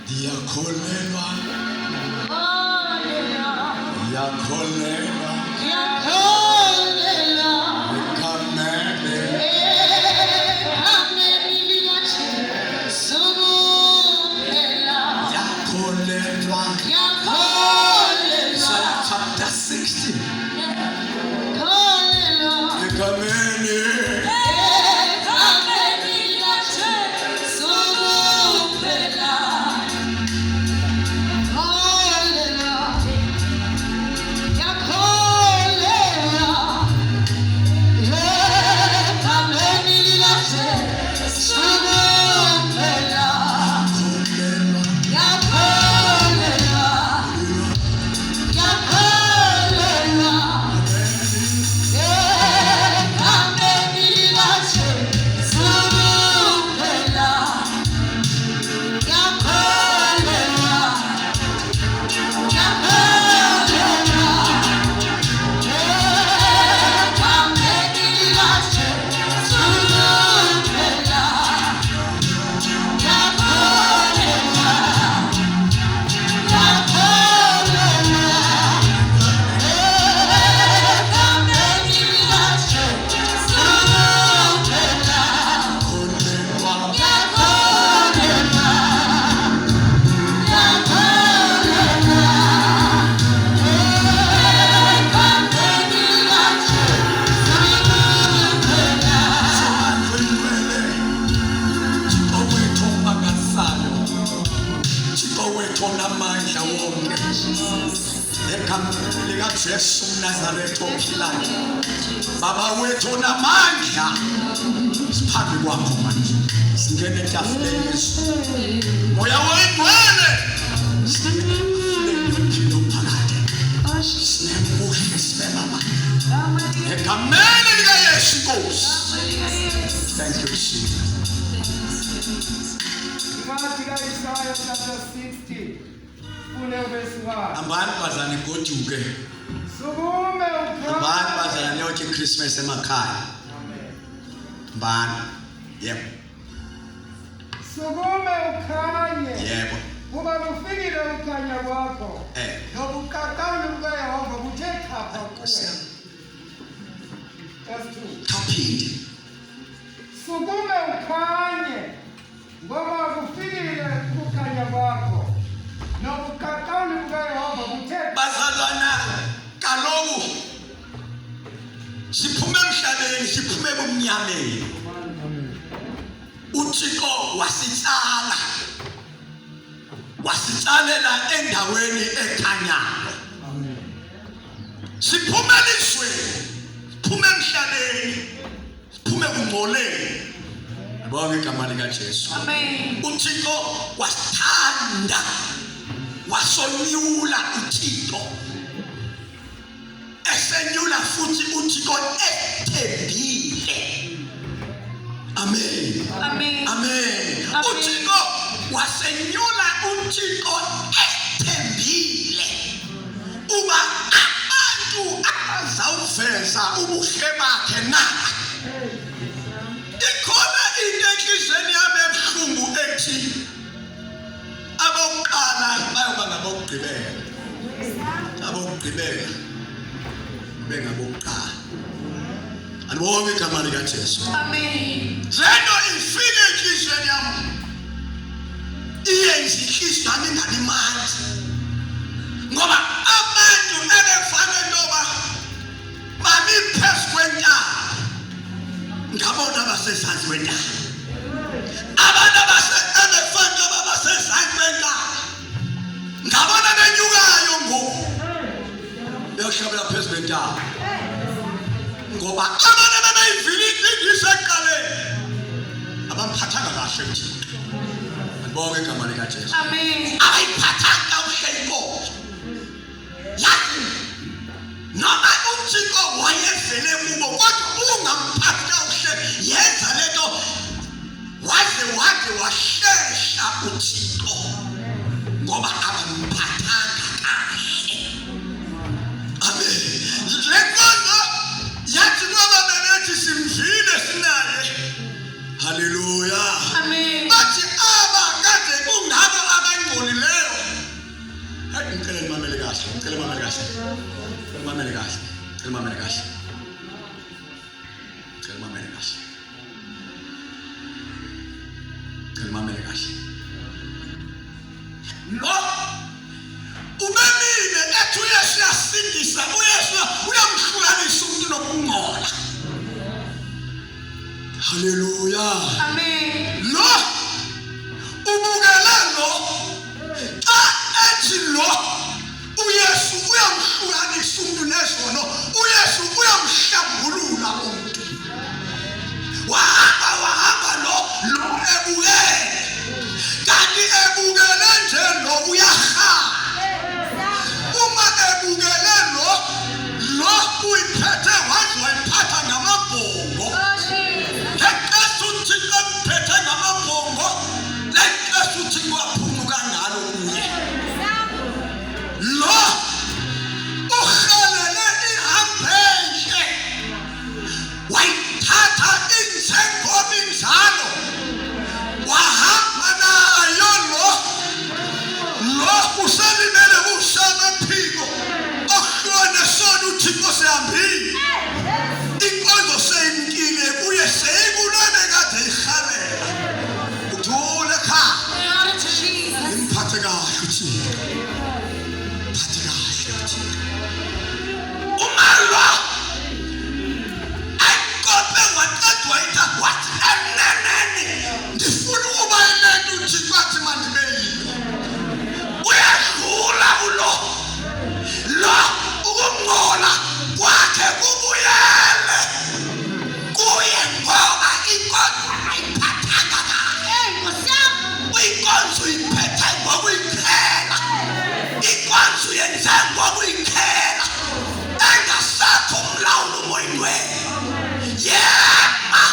Yakholelwa, yakholelwa, ekamele, yakholelwa. Isaiah chapter 60. Ekamele, Yesu Nazareth ophilayo, baba wethu onamandla, siphambi kwakho manje, singene etafuleni Yesu, moya wengcwele, singene phakathi, sinemuhle sibebaba, egameni likaYesu Nkosi. Thank you Jesus. Isaiah chapter 60. Ambani bazane goduke. Sukume ukhanye. Ambani bazane yothi Christmas emakhaya. Mbani? Yebo. Sukume ukhanye. Yebo. Kuba kufikile ukukhanya kwakho. Nobukakazi bukaYehova buthe chapha kuwe. That's true. Kaphinde. Sukume ukhanye. Ngoba kufikile ukukhanya kwakho. Nobukakazi bukaYehova buthe. Bazalwana kaloku siphume emhlabeni, siphume ebumnyameni. uThixo wasitsalela endaweni ekhanyayo. Siphumeliswe, siphume emhlabeni, siphume kungcoleni. Ngibonga igama lika Jesu. Amen. uThixo wasithanda, wasonyula uThixo. Esenyula futhi uThixo ethembile. Amen. Amen. Amen. uThixo wasenyula uThixo ethembile. Uba abantu abazawuveza ubuhle bakhe na. Ikhona into enhlizweni yami ebuhlungu ethi abokuqala bayoba ngabokugqibela. Abokugqibela bengabokuqala. Anibonge igama lika Jesu. Amen. Lento ifike enhlizweni yami. Iyenza inhliziyo yami ingalimandla. Ngoba abantu ebefane ntoba bami phezu kwentaba, ngabona abasezantsi kwentaba. Abantu ebefane ntoba basezantsi kwentaba, ngabona benyukayo ngoku beyohlabela phezu kwentaba. Ngoba abantu bebeyivile inhliziyo eqaleni abamphathanga kahle uThixo. Ngibonge igama lika Jesu. Amen. Ayiphathanga kahle inkosi. Yathi noma uThixo wayevele kubo kodwa ungamphathi kahle, yenza lento waze washesha uThixo ngoba abamphathanga kahle. Amen. Lenkonzo yathi ngoba benethi simvile sinaye. Hallelujah. Amen. Bathi aba kade kungabo abangcwele Mamele kahle. Mamele kahle. Mamele kahle. Mamele kahle. Lo ubemile ethi uYesu uyasindisa, uYesu uyamhlukanisa umuntu nokungcola. Hallelujah. Amen. Lo ubukela lo xa ethi lo uYesu uyamhlukanisa umuntu nesono, uYesu uyamhlambulula umuntu. Wahamba lo ebukele, kanti ebukele nje lo uyahala. Uma ebukele lo uyiphethe wazi wayiphatha ngamabhongo. Lenkesi uThixo emphethe ngamabhongo, lenkesi uThixo waphumuka ngalo kuye. Lo uhelele ihambeshe, wayithatha injengoba injalo, wahamba nayo lo uselimele ushama phiko okuhlone sona uThixo sehambile. Inkonzo seyimkile kuye seyikulone kade ihalela. Uthule ekhaya. Imphathe kahle uThixo. Imphathe kahle uThixo. Umalwa ayikope waqedwa wathi eneneni ndifuna ukuba yilento uThixo athi mandibe yilo. Uyadlula lo ukungcola kwakhe kubuyele kuye ngoba inkonzo ayiphathanga kahle. Inkonzo uyiphethe ngokuyiphela, inkonzo yenze ngokuyiphela, engasakho umlawulo umoyeni wenu. Yema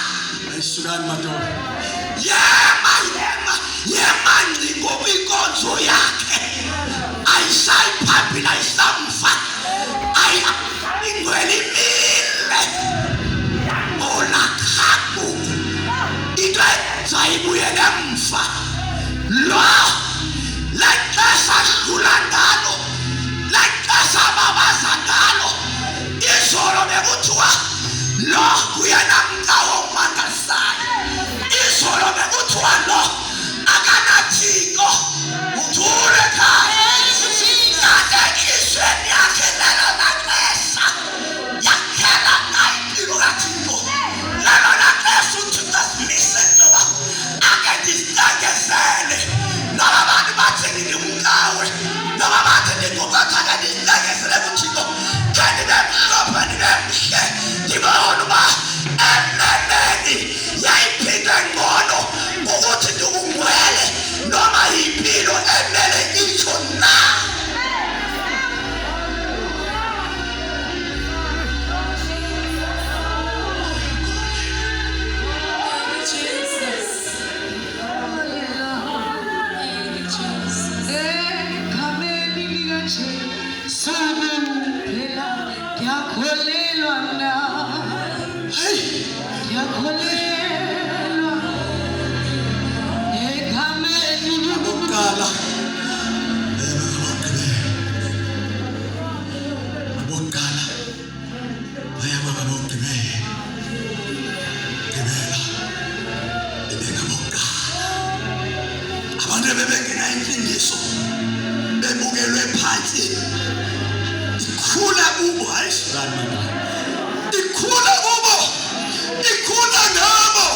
ayisukani madoda, yema ngcingo kwinkonzo yakhe, ayisayiphambili, ayisamva, ingwele imile olakhaku into zayibuyele emva. Lo lexesha adlula ngalo, lexesha ababaza ngalo, izolo bekuthiwa lo uyanamkawo mangalisayo, izolo bekuthiwa lo akanathixo. Uthule ekhaya. Katekisweni yakhe lelo naxesha yakhela ngayo impilo kaThixo. Lelo naxesha uThixo asimise ntoba ake ndisitengezele. Noba abantu bathi ngindimkawe, noba bathi ndingubakha ke ndisitengezele kuThixo, ke ndibe mhlophe ndibe mhle, ndibone uba eneneni yayiphinde ngcono ukuthi ndikungcwele noma yimpilo emele itsho na. Bebengena imfundiso bebukelwe phansi, ikhula kubo, ayisukani manje, ikhula kubo, ikhula ngabo.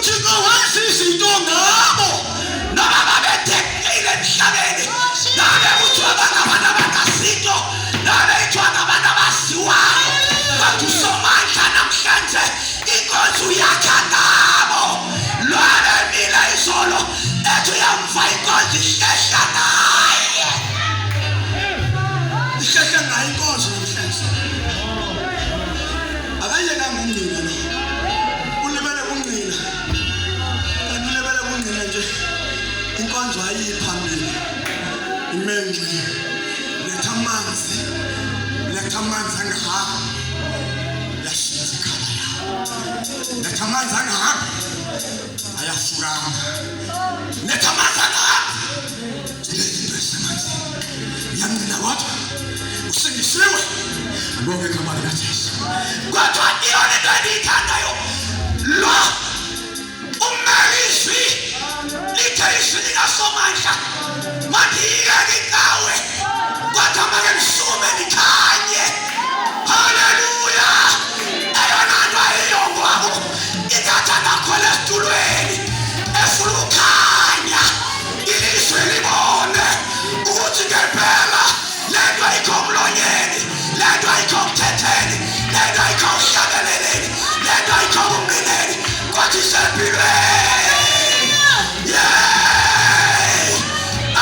uThixo wenza izinto ngabo noma babedephile emhlabeni, nabe kuthiwa bangabantu abakasinto, nabe kuthiwa ngabantu abasiwayo, kodwa uSomandla namhlanje inkonzo yakha ngabo. Lwabemile izolo ethi uyamva inkonzo ihlehla naye, ihlehla ngayo inkonzo namhlanje. Akayekanga ungcina lo, ulibele kungcina, kanti ulibele kungcina nje. Inkonzo ayiphambili, imenxe, letha amanzi angahamba, yashintsha ikhala yawo. Letha amanzi angahamba, ayafukama. Letha amanzi angahamba, ilezinto esemanzini. Yamina kodwa usengisa libusisiwe. Ngibonge igama likaJesu. Kodwa iyona into endiyithandayo lo umelizwi lithe izwi likaSomandla mandiyeke ngawe kodwa make ngisume ndikhanye. Haleluya. Eyona nto ayiyongwabo ithatha ngakhona esitulweni efuna ukukhanya ilizwi libone ukuthi ngempela le nto ayikho mlonyeni, le nto ayikho mthetheni, le nto ayikho mhlabeleleni, le nto ayikho kumnineni kodwa isempilweni.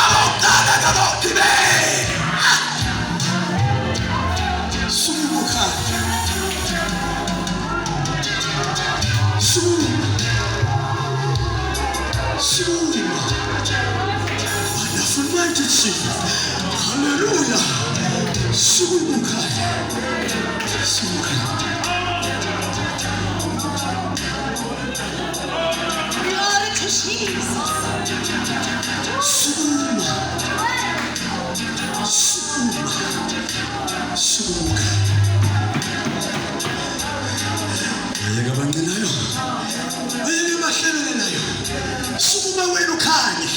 Abokudala nabokugibela sumuka wonderful mighty Jesus. Hallelujah. Sumuka Glory to Jesus. Sumuka. Ayeka bangelayo. Ayeka bahlelelayo. Sukuma wena ukhanye.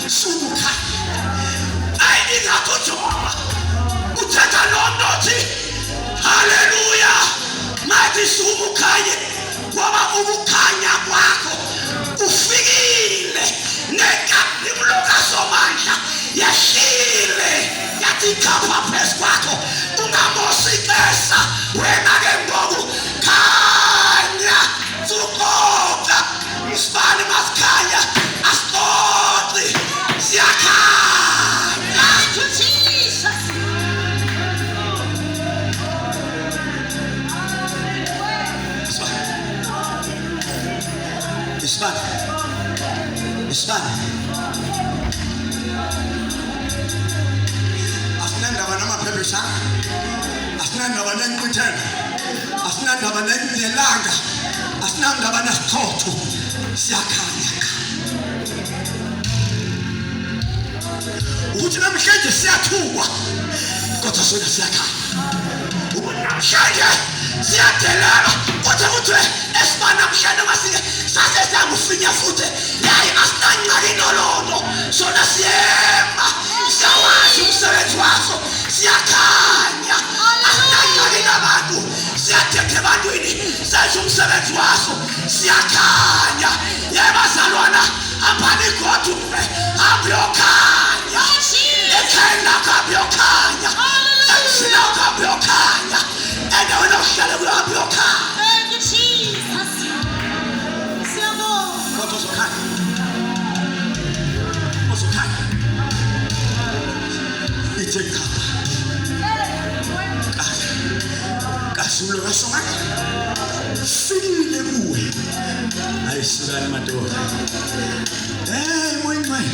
Sumuka. Ayingakujoba. Uthatha londothi. Hallelujah. Mathi sumukhanye. Ngoba ukukhanya kwakho ufikile nenkathi kaSomandla yashile yathi khapha phezu kwakho ungamosikesa wena ke ngoku khanya sukoka isibani masikhanya asixoxi siyakhanya. To Jesus. Isibani asinandaba namaphepha, asinandaba nenkqwithelo, asinandaba nelanga, asinandaba nesichotho, siyakhanya ukuthi namhlanje siyathukwa kodwa sona siyakhanya. Namhlanje siyadelela kodwa kuthiwe esibani namhlanje masike sase siyakufinya futhi yayi asinangcaki nolondo sona siyema siyawazi umsebenzi waso siyakhanya asinangcaki nabantu siyadekha ebantwini senze umsebenzi waso siyakhanya. Yebazalwana hambani godume hambiyokhanya ekhaya lakho hambiyokhanya emzini wakho hambiyokhanya endaweni ohlala kuyo hambiyokhanya. Thank you, Jesus. Kodwa uzokhanya. Uzokhanya. Ithe khapha. Kasulo kaSomandla. Fikile kuwe. Ayisukani madoda. Moyingcwele.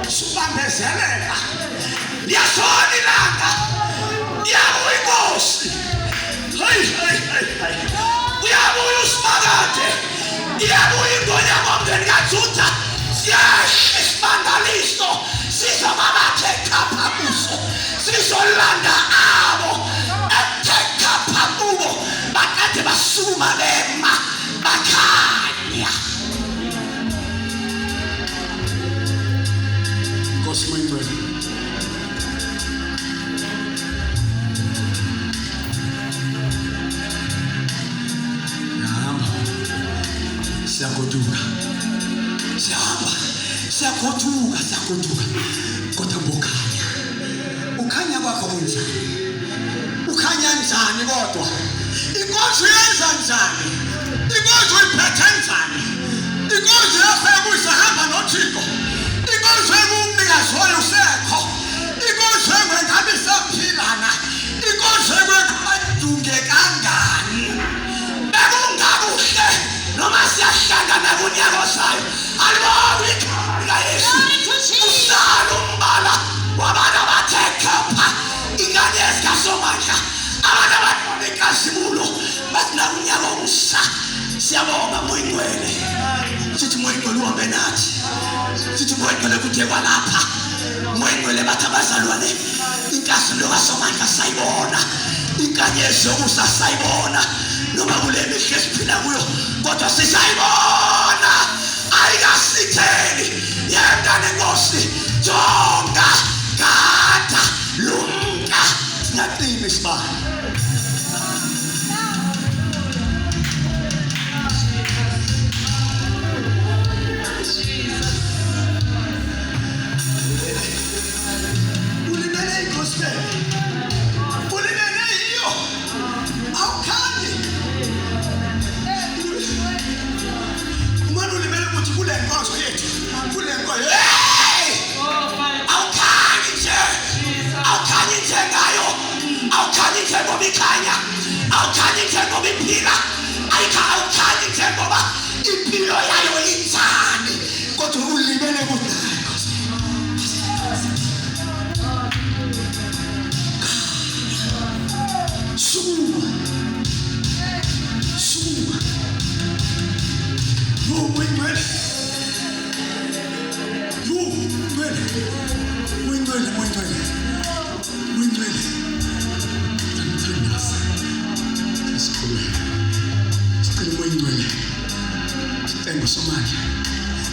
Subambezeleka liyasona ilanga liyabuya inkosi. Uyabuya uSimakade, iyabuya ingoma yomndeni kaJuda. Siyasho isibangaliso sizobabathe khapha kuso sizolanda abo ethe khapha kubo bakade basukuma bema bakhanya. Moyingcwele. Yahamba siyagoduka, siyahamba siyagoduka kodwa ngokhanya. Ukhanya kwakho kunjani? Ukhanya njani kodwa? Inkonzo yenza njani? Inkonzo iphethe njani? Inkonzo yakho yakuzahamba noThixo. Inkonzo engumnikazi wayo usekho. Inkonzo engabe isaphilana. Inkonzo engabe kangani? Moyingcwele kude kwalapha. Moyingcwele bathi abazalwane inkazelo kaSomandla sayibona. Inkanyezo usasayibona. Noma kule mihla esiphila kuyo kodwa sisayibona. Ayikasitheli yengane Nkosi jonga gada lumka singaqini isibani.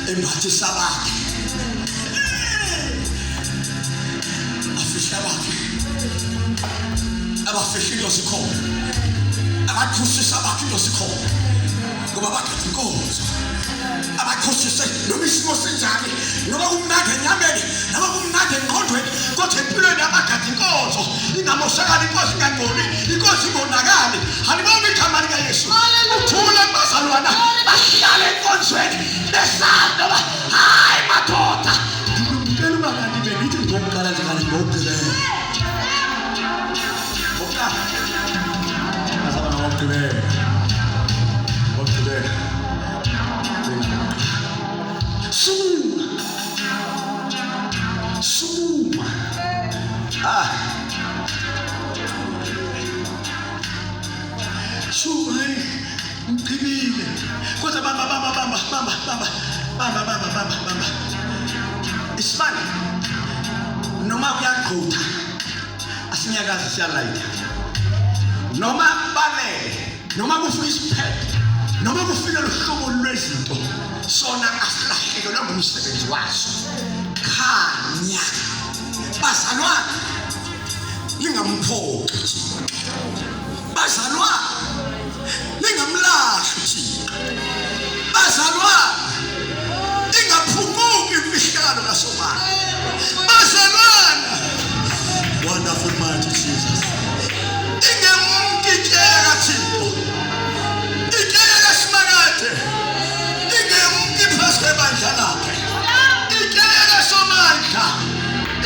Embathi sabakhe afisha bakhe abafishilo sikhona abakhusisa bakhe into sikhona ngoba bakhe inkonzo abakhusise noma isimo sinjani noma kumnandi enyameni noma kumnandi engqondweni kodwa empilweni abagadi inkonzo ingamoshakala inkosi ingangoli inkosi ingonakali halibona igama lika Yesu uthule bazalwana bahlale enkonzweni besanda hayi madoda ngicela ungakanti bengithi ngokuqala njalo ngokugcina ngokuqala asaba ngokugcina Suma. Suma mphibile. Kodwa bamba. Isifani. Noma kuyaqhutha. Asinyakazi siyalayitha. Noma balele, noma kufika isiphepho. Noma kufika lohlobo lwezinto sona asilahlekela ngomsebenzi waso khanya bazalwana lingamphoqi bazalwana lingamlahli bazalwana lingaphumuki imfihlakalo kaSomandla bazalwana wonderful mighty Jesus ingemkitshela Thixo bandla lakhe ikelela Somandla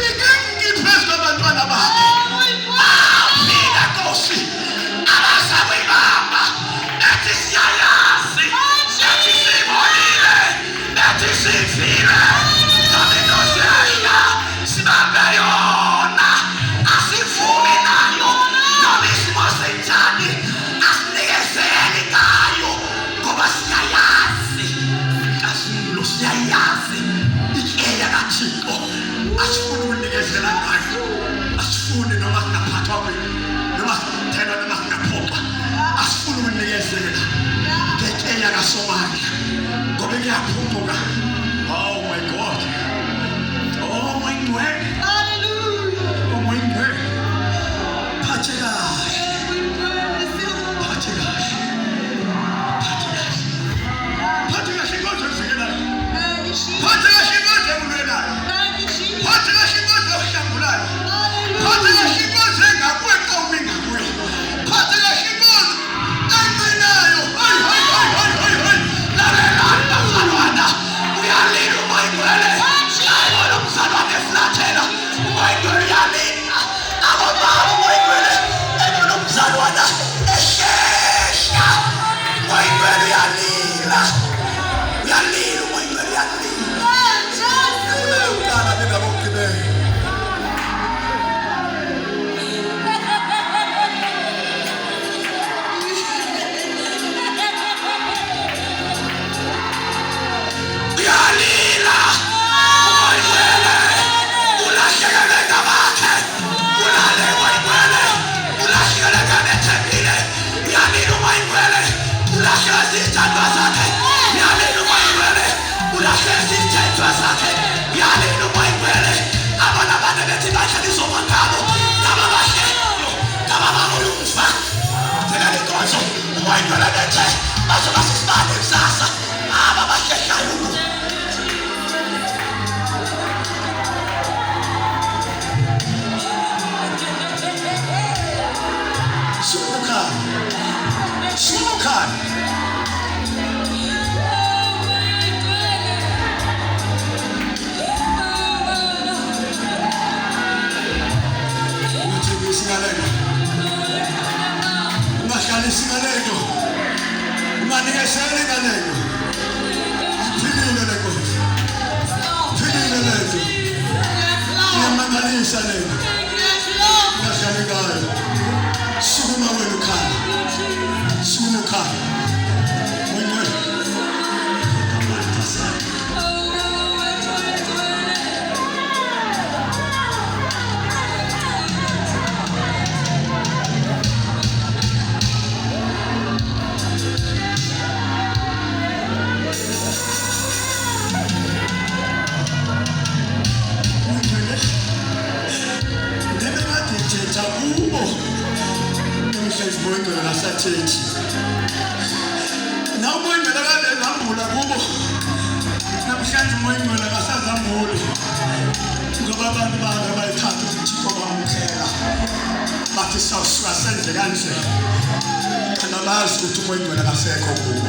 ikengiphezu abantwana bakhe mina Nkosi abasabibamba ethi siyayazi ethi sibonile ethi sifile nami Nkosi ayina sibambe yona asivumi nayo noma isimo senjani asinikezeli ngayo ngoba siyayazi siyayazi ikeya kaThixo asifuni ukunikezela ngayo asifuni noma singaphathwa noma sithelwa noma singaphoxwa asifuni ukunikezela ngekeya kaSomandla ngoba kuyaphucuka. Oh my God, oh my God, hallelujah, oh my God, phatheka Tena Ngesele kanene. Philile lenkosi. Philile lethu. Ngiyamangalisa lena. Ngashalekayo. Sukuma wena khaya. Sukuma khaya. Wena. Moingo la sathethi na moingo la kade zambula kubo namhlanje moingo la kasazambuli ngoba abantu banga bayithanda uThixo bamkhela bathi sawusuka senze kanje kana bazi ukuthi moingo la kasekho kubo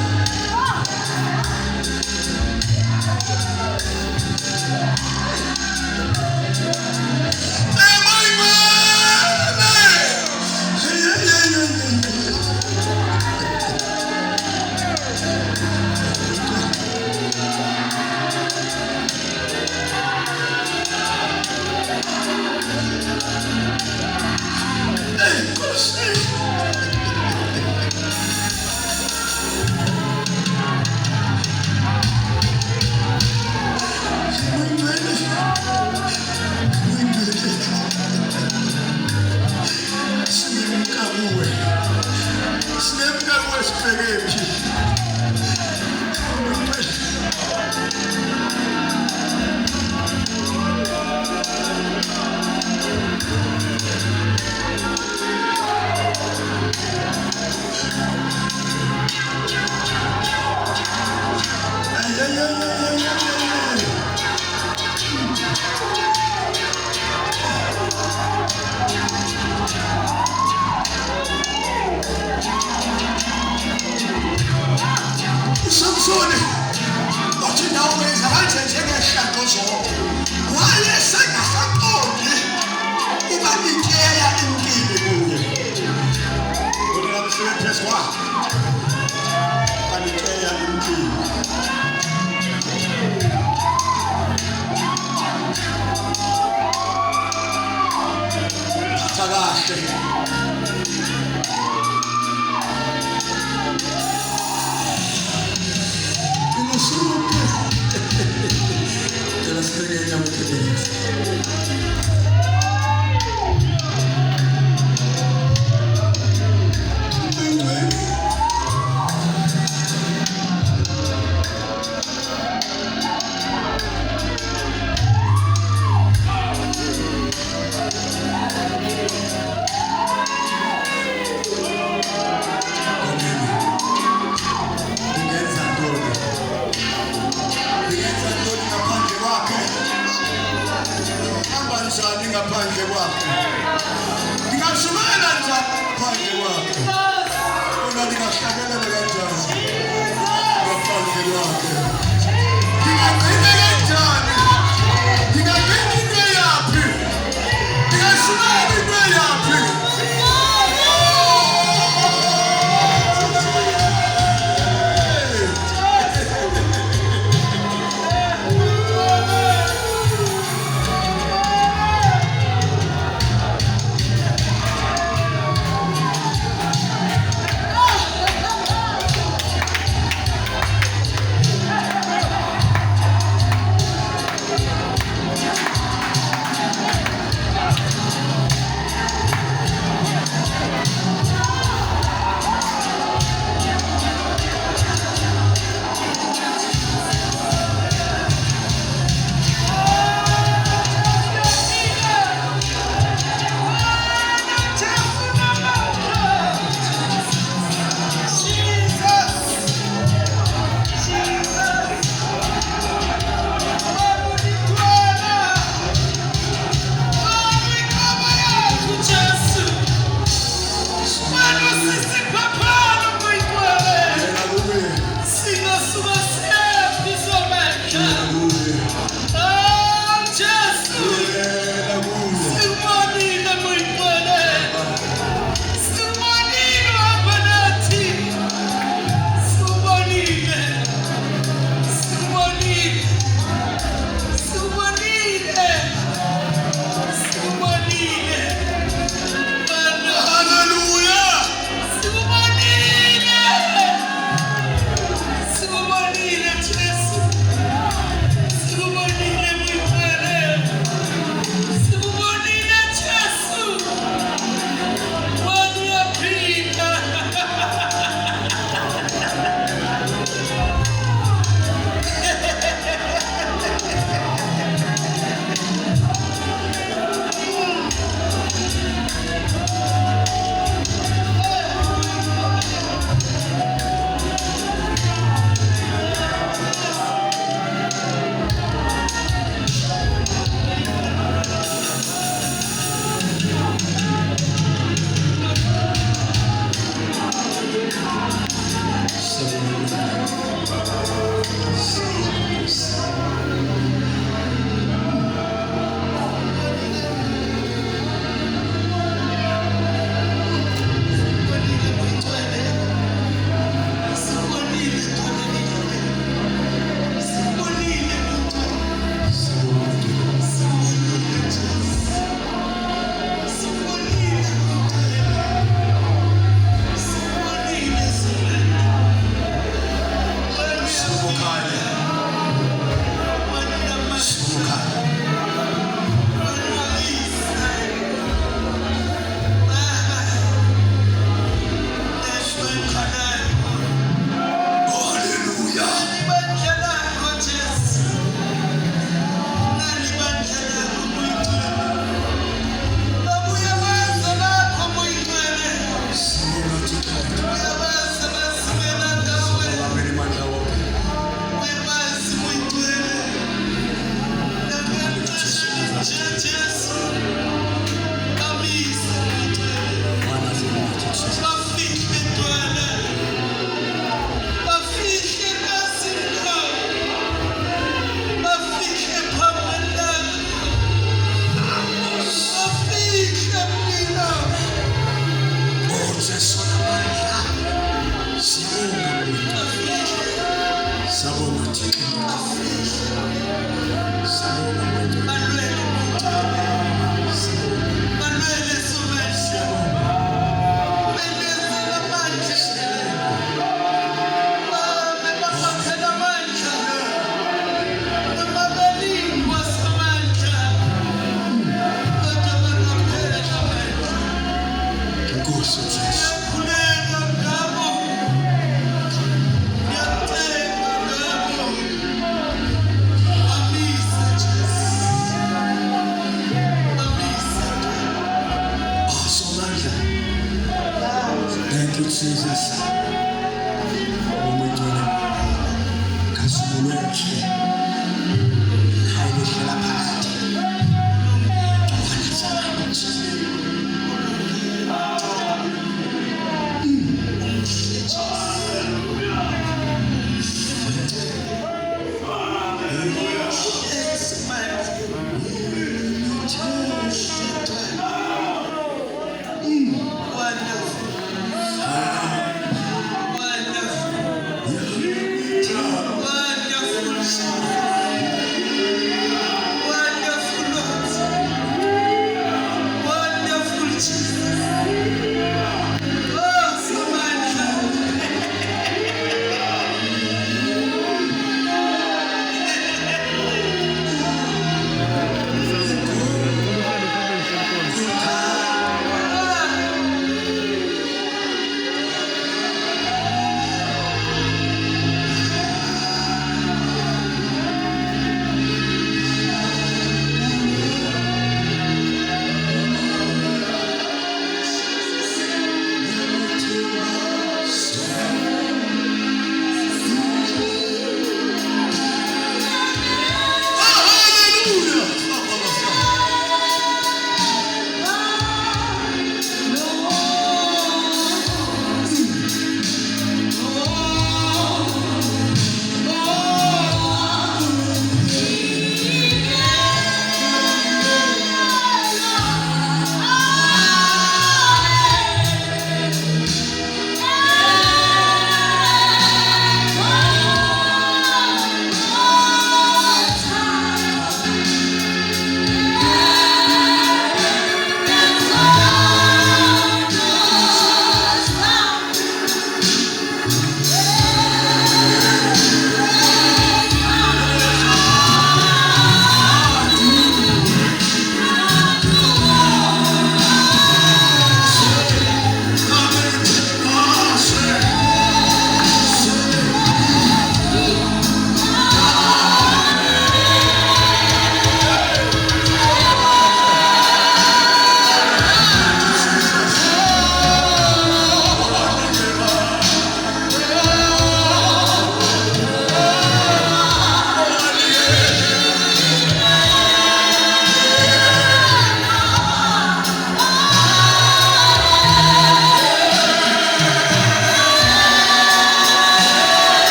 Jesus.